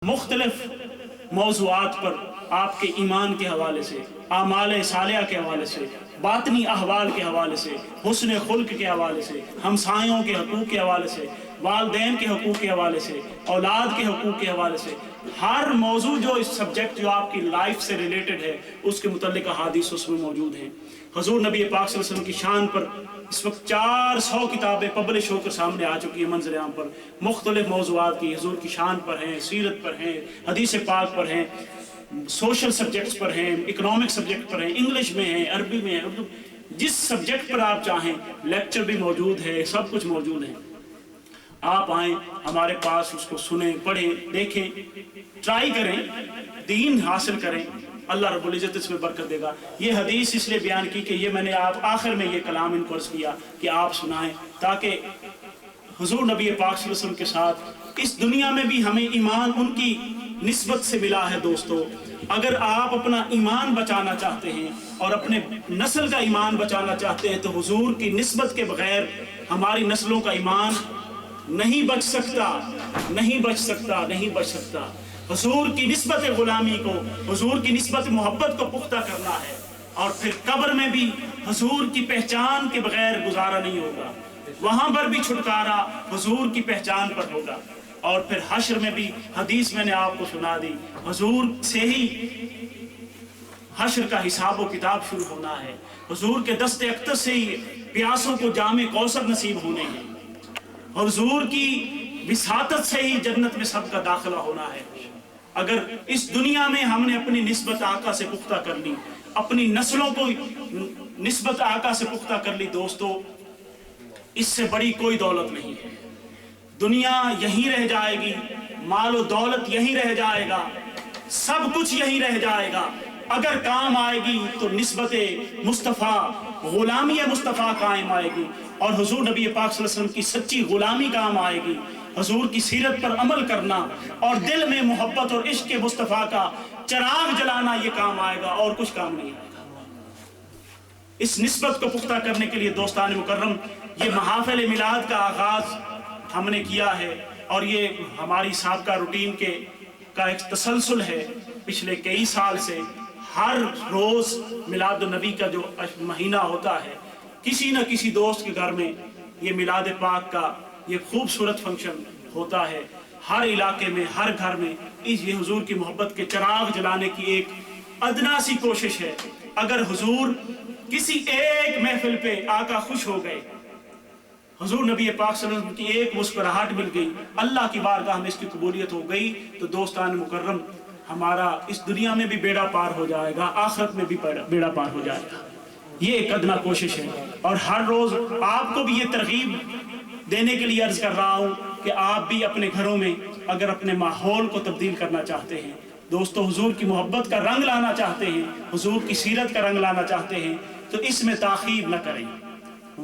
مختلف موضوعات پر آپ کے ایمان کے حوالے سے، اعمال صالحہ کے حوالے سے، باطنی احوال کے حوالے سے، حسن خلق کے حوالے سے، ہمسایوں کے حقوق کے حوالے سے، والدین کے حقوق کے حوالے سے، اولاد کے حقوق کے حوالے سے، ہر موضوع جو اس سبجیکٹ جو آپ کی لائف سے ریلیٹڈ ہے اس کے متعلق احادیث اس میں موجود ہیں۔ حضور نبی پاک صلی اللہ علیہ وسلم کی شان پر اس وقت 400 کتابیں پبلش ہو کر سامنے آ چکی ہیں منظر عام پر، مختلف موضوعات کی، حضور کی شان پر ہیں، سیرت پر ہیں، حدیث پاک پر ہیں، سوشل سبجیکٹس پر ہیں، اکنامک سبجیکٹ پر ہیں، انگلش میں ہیں، عربی میں ہیں، اردو، جس سبجیکٹ پر آپ چاہیں لیکچر بھی موجود ہے، سب کچھ موجود ہے۔ آپ آئیں ہمارے پاس، اس کو سنیں، پڑھیں، دیکھیں، ٹرائی کریں، دین حاصل کریں، اللہ رب العزت اس میں برکت دے گا۔ یہ حدیث اس لیے بیان کی کہ یہ میں نے آپ آخر میں یہ کلام ان کو عرض کیا کہ آپ سنائیں، تاکہ حضور نبی پاک صلی اللہ علیہ وسلم کے ساتھ اس دنیا میں بھی ہمیں ایمان ان کی نسبت سے ملا ہے۔ دوستو، اگر آپ اپنا ایمان بچانا چاہتے ہیں اور اپنے نسل کا ایمان بچانا چاہتے ہیں تو حضور کی نسبت کے بغیر ہماری نسلوں کا ایمان نہیں بچ سکتا، نہیں بچ سکتا، نہیں بچ سکتا۔ حضور کی نسبت غلامی کو، حضور کی نسبت محبت کو پختہ کرنا ہے، اور پھر قبر میں بھی حضور کی پہچان کے بغیر گزارا نہیں ہوگا، وہاں پر بھی چھٹکارا حضور کی پہچان پر ہوگا، اور پھر حشر میں بھی حدیث میں نے آپ کو سنا دی، حضور سے ہی حشر کا حساب و کتاب شروع ہونا ہے، حضور کے دست اقدس سے ہی پیاسوں کو جام کوثر نصیب ہونے ہیں، حضور کی وساطت سے ہی جنت میں سب کا داخلہ ہونا ہے۔ اگر اس دنیا میں ہم نے اپنی نسبت آقا سے پختہ کر لی، اپنی نسلوں کو نسبت آقا سے پختہ کر لی، دوستو اس سے بڑی کوئی دولت نہیں ہے۔ دنیا یہیں رہ جائے گی، مال و دولت یہیں رہ جائے گا، سب کچھ یہیں رہ جائے گا، اگر کام آئے گی تو نسبت مصطفیٰ، غلامی مصطفیٰ قائم آئے گی، اور حضور نبی پاک صلی اللہ علیہ وسلم کی سچی غلامی کام آئے گی، حضور کی سیرت پر عمل کرنا اور دل میں محبت اور عشق مصطفیٰ کا چراغ جلانا، یہ کام آئے گا، اور کچھ کام نہیں آئے گا۔ اس نسبت کو پختہ کرنے کے لیے دوستان مکرم یہ محافل میلاد کا آغاز ہم نے کیا ہے، اور یہ ہماری سابقہ روٹین کا ایک تسلسل ہے پچھلے کئی سال سے۔ ہر روز میلاد النبی کا جو مہینہ ہوتا ہے، کسی نہ کسی دوست کے گھر میں یہ میلاد پاک کا یہ خوبصورت فنکشن ہوتا ہے، ہر علاقے میں، ہر گھر میں یہ حضور کی محبت کے چراغ جلانے کی ایک ادنا سی کوشش ہے۔ اگر حضور کسی ایک محفل پہ آقا خوش ہو گئے، حضور نبی پاک صلی اللہ علیہ وسلم کی ایک مسکراہٹ مل گئی، اللہ کی بارگاہ میں اس کی قبولیت ہو گئی، تو دوستان مکرم ہمارا اس دنیا میں بھی بیڑا پار ہو جائے گا، آخرت میں بھی بیڑا پار ہو جائے گا۔ یہ ایک ادنا کوشش ہے، اور ہر روز آپ کو بھی یہ ترغیب دینے کے لیے عرض کر رہا ہوں کہ آپ بھی اپنے گھروں میں اگر اپنے ماحول کو تبدیل کرنا چاہتے ہیں، دوستو حضور کی محبت کا رنگ لانا چاہتے ہیں، حضور کی سیرت کا رنگ لانا چاہتے ہیں، تو اس میں تاخیر نہ کریں۔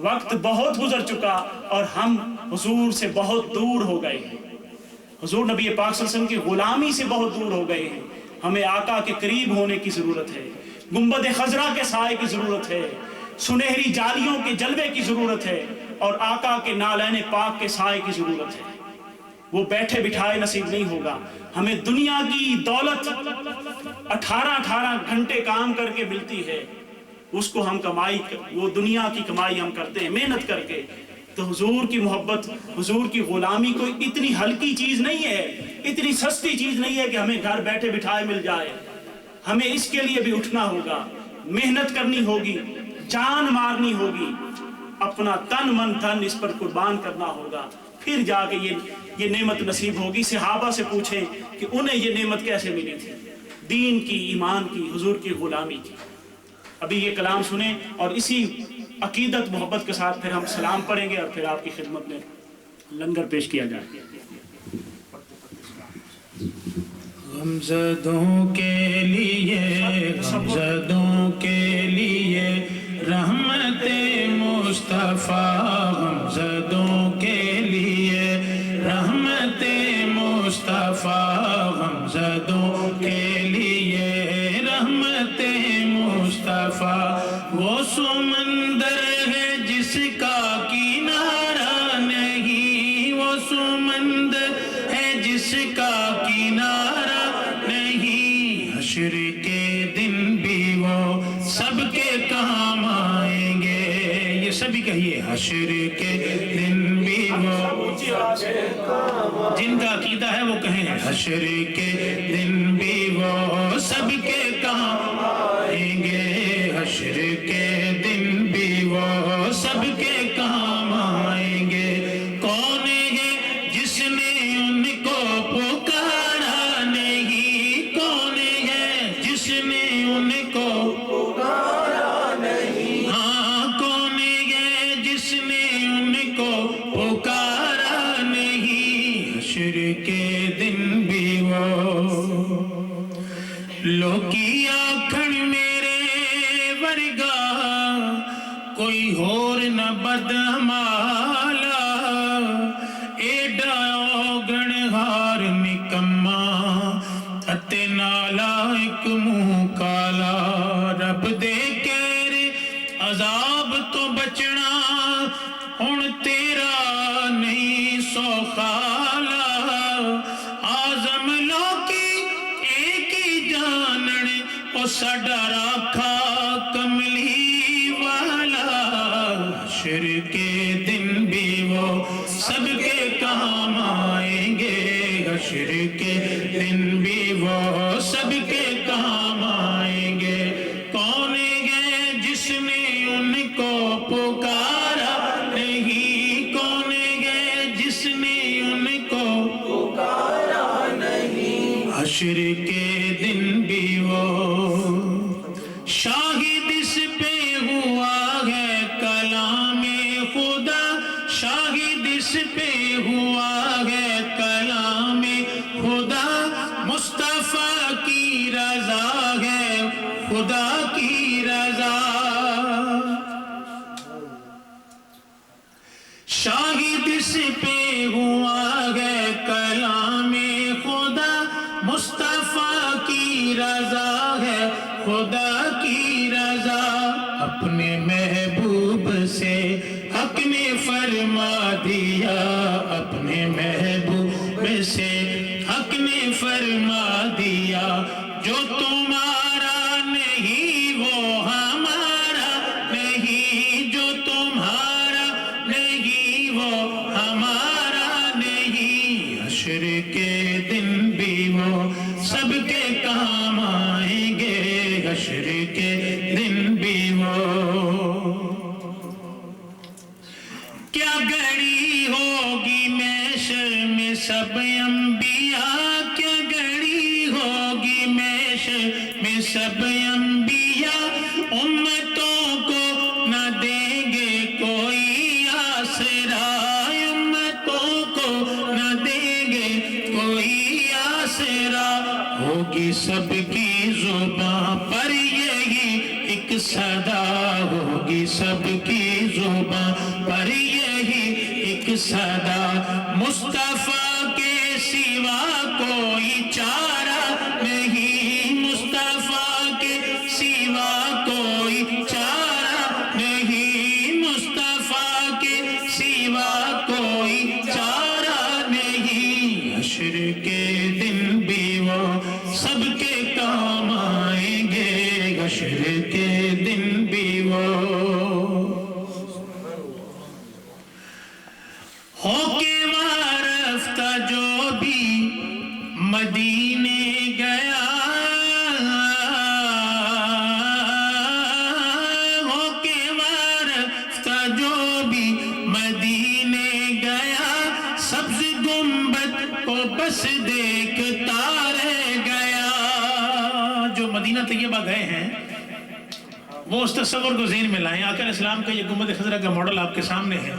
وقت بہت گزر چکا اور ہم حضور سے بہت دور ہو گئے ہیں، حضور نبی پاک صلی اللہ علیہ وسلم کی غلامی سے بہت دور ہو گئے ہیں۔ ہمیں آقا کے قریب ہونے کی ضرورت ہے، گنبد خضرا کے سائے کی ضرورت ہے، سنہری جالیوں کے جلوے کی ضرورت ہے، اور آقا کے نالین پاک کے سائے کی ضرورت ہے۔ وہ بیٹھے بٹھائے نصیب نہیں ہوگا۔ ہمیں دنیا کی دولت 18 گھنٹے کام کر کے ملتی ہے، اس کو ہم وہ دنیا کی کمائی ہم کرتے ہیں محنت کر کے، تو حضور کی محبت، حضور کی غلامی کوئی اتنی ہلکی چیز نہیں ہے، اتنی سستی چیز نہیں ہے کہ ہمیں گھر بیٹھے بٹھائے مل جائے۔ ہمیں اس کے لیے بھی اٹھنا ہوگا، محنت کرنی ہوگی، جان مارنی ہوگی، اپنا تن من دھن اس پر قربان کرنا ہوگا، پھر جا کے یہ نعمت نصیب ہوگی۔ صحابہ سے پوچھیں کہ انہیں یہ نعمت کیسے ملی تھی، دین کی، ایمان کی، حضور کی غلامی کی۔ ابھی یہ کلام سنیں، اور اسی عقیدت محبت کے ساتھ پھر ہم سلام پڑھیں گے، اور پھر آپ کی خدمت میں لنگر پیش کیا جائے گا۔ غمزدوں کے لیے، غمزدوں کے لیے رحمت مصطفیٰ، غمزدوں کے لیے رحمت مصطفیٰ، غمزدوں کے لیے رحمت مصطفیٰ، وہ سمندر ہے جس کا کنارہ نہیں، وہ سمندر ہے جس کا کنارہ حشر کے دن بھی وہ سب کے کام آئیں گے. یہ سبھی کہیے حشر کے دن بھی وہ جن کا عقیدہ ہے وہ کہیں حشر کے دن بھی وہ سب کے کام آئیں گے. حشر کے دن بھی وہ سب کے کام آئیں گے. کون ہے جس نے ان کو پکارا نہیں؟ کون ہے جس نے ان کو پکارا نہیں؟ ہاں کون ہے جس نے ان کو پکارا نہیں؟ حشر کے دن بھی وہ لوکی آکھن میرے ورگا کوئی ہور نہ بدعمالا. ایڈا اوگن ہار نکما اتے نالائک منہ کالا. رب دے کہرے عذاب تو بچنا ہن تیرا نہیں سو خالا. آزم لوکی ایک ہی جانن او ساڈا راکھا کملی والا. حشر کے دن بھی وہ سب کے کام آئیں گے. حشر کے دن بھی وہ سب کے کام آئیں گے. کون ہے جس نے ان کو پکارا نہیں؟ کون ہے جس نے ان کو پکارا نہیں؟ حشر کے دن بھی وہ شاہد اس پہ ہوا ہے کلام خدا. شاہد اس پہ ہوا ہے کلام خدا. مصطفیٰ کی رضا ہے خدا کی رضا. شاہد اس پہ ہوا ہے کلام خدا. مصطفیٰ کی رضا ہے خدا کی رضا. اپنے محبوب سے حق نے فرما دیا. اپنے محبوب سے حق نے فرما دیا. جو تمہارا نہیں وہ ہمارا نہیں. جو تمہارا نہیں وہ ہمارا نہیں. حشر کے دن بھی وہ سب کے کام آئیں گے. حشر کے دن بھی وہ کیا گھڑی ہوگی محشر میں سب انبیاء. کیا گھڑی ہوگی محشر میں سب انبیاء. امتوں کو نہ دیں گے کوئی آسرا. امتوں کو نہ دیں گے کوئی آسرا. ہوگی سب کی زباں پر یہی ایک صدا. ہوگی سب کی زباں پر یہی ایک صدا. مصطفیٰ کے سوا کوئی چارہ نہیں. مصطفیٰ کے سوا کوئی چارہ نہیں. مصطفیٰ کے سوا کوئی چارہ نہیں. حشر کے دن بھی وہ سب کے کام آئیں گے. حشر کے دن بھی وہ ہو کے وارفتہ جو بھی مدینے گیا. ہو کے وارفتہ جو بھی مدینے گیا. سبز گنبد کو بس دیکھتا رہ گیا. جو مدینہ طیبہ گئے ہیں وہ اس تصور کو ذہن میں لائیں. آقا علیہ السلام کا یہ گنبد خضرا کا ماڈل آپ کے سامنے ہے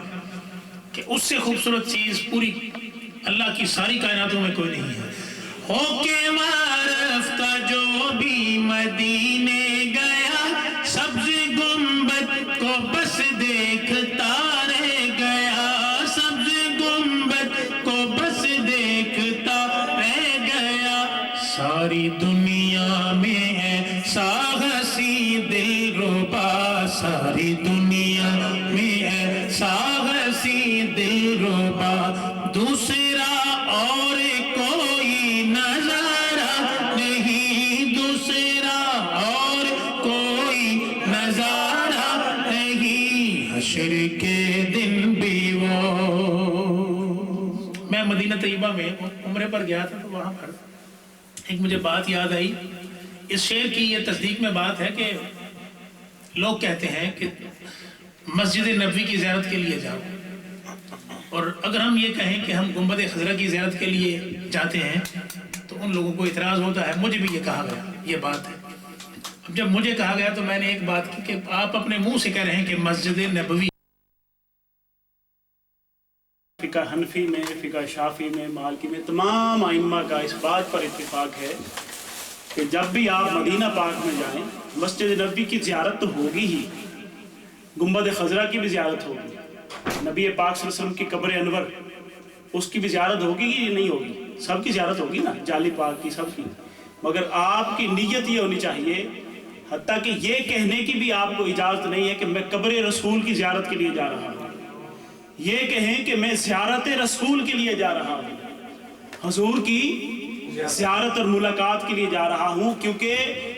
کہ اس سے خوبصورت چیز پوری اللہ کی ساری کائناتوں میں کوئی نہیں ہے. ہو کے وارفتہ جو بھی مدینے گیا. سبز گنبد کو بس دیکھتا رہ گیا. سبز گنبد کو بس دیکھتا رہ گیا. ساری دنیا میں ہے ساغسی دل ربا. ساری دنیا میں ہے ساغسی دل ربا. دوسرا اور کوئی نظارہ نہیں. دوسرا مدینہ طیبہ میں عمرے پر گیا تھا تو وہاں پر ایک مجھے بات یاد آئی. اس شعر کی یہ تصدیق میں بات ہے کہ لوگ کہتے ہیں کہ مسجد نبوی کی زیارت کے لیے جاؤ، اور اگر ہم یہ کہیں کہ ہم گنبد خضرا کی زیارت کے لیے جاتے ہیں تو ان لوگوں کو اعتراض ہوتا ہے. مجھے بھی یہ کہا گیا، یہ بات ہے. اب جب مجھے کہا گیا تو میں نے ایک بات کی کہ آپ اپنے منہ سے کہہ رہے ہیں کہ مسجد نبوی. فقہ حنفی میں، فقہ شافعی میں، مالکی میں تمام ائمہ کا اس بات پر اتفاق ہے کہ جب بھی آپ مدینہ پاک میں جائیں مسجد نبوی کی زیارت تو ہوگی ہی، گنبد خضرا کی بھی زیارت ہوگی، نبی پاک صلی اللہ علیہ وسلم کی قبر انور اس کی بھی زیارت ہوگی کہ نہیں ہوگی؟ سب کی زیارت ہوگی نا، جالی پاک کی، سب کی. مگر آپ کی نیت یہ ہونی چاہیے، حتیٰ کہ یہ کہنے کی بھی آپ کو اجازت نہیں ہے کہ میں قبر رسول کی زیارت کے لیے جا رہا ہوں. یہ کہیں کہ میں زیارت رسول کے لیے جا رہا ہوں، حضور کی زیارت اور ملاقات کے لیے جا رہا ہوں، کیونکہ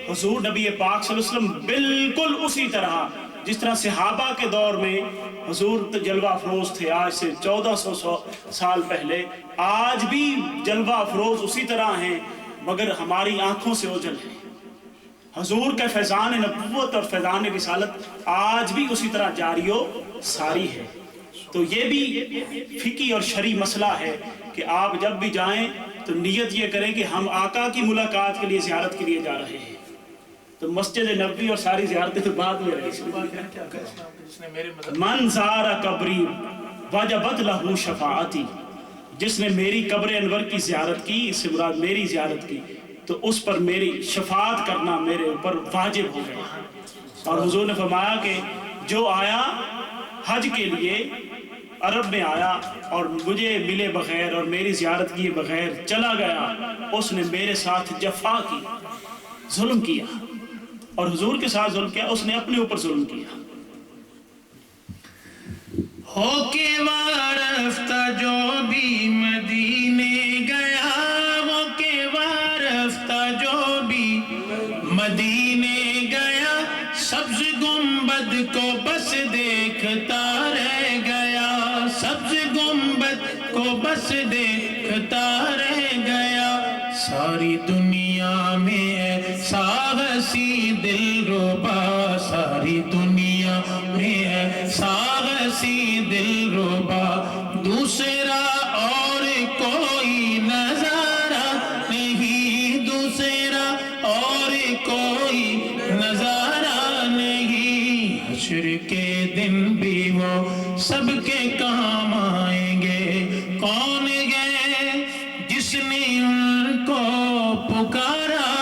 حضور نبی پاک صلی اللہ علیہ وسلم بالکل اسی طرح جس طرح صحابہ کے دور میں حضور جلوہ افروز تھے آج سے 1400 سال پہلے، آج بھی جلوہ افروز اسی طرح ہیں، مگر ہماری آنکھوں سے اوجھل ہے. حضور کا فیضان نبوت اور فیضان رسالت آج بھی اسی طرح جاری و ساری ہے. تو یہ بھی فقہی اور شرعی مسئلہ ہے کہ آپ جب بھی جائیں تو نیت یہ کریں کہ ہم آقا کی ملاقات کے لیے زیارت کے لیے جا رہے ہیں. تو مسجد نبوی اور ساری زیارتیں تو بعد میں رہی. من زار قبری وجبت لہو شفاعتی، جس نے میری قبر انور کی زیارت کی، اس سے مراد میری زیارت کی، تو اس پر میری شفاعت کرنا میرے اوپر واجب ہو گیا. اور حضور نے فرمایا کہ جو آیا حج کے لیے عرب میں آیا اور مجھے ملے بغیر اور میری زیارت کیے بغیر چلا گیا، اس نے میرے ساتھ جفا کی، ظلم کیا. اور حضور کے ساتھ ظلم کیا، اس نے اپنے اوپر ظلم کیا. ہو کے وارفتہ جو بھی مدینے گیا، ہو کے وارفتہ جو بھی مدینے گیا، سبز گنبد کو بس دیکھتا رہ گیا، سبز گنبد کو بس دیکھتا رہ گیا. ساری دنیا میں ایسا ہنسی دل ربا، ساری دنیا میں ایسا ہنسی دل ربا، دوسرا اور کوئی نظارہ نہیں، دوسرا اور کوئی نظارہ نہیں. حشر کے دن بھی وہ سب کے کام آئیں گے. کون گئے جس نے ان کو پکارا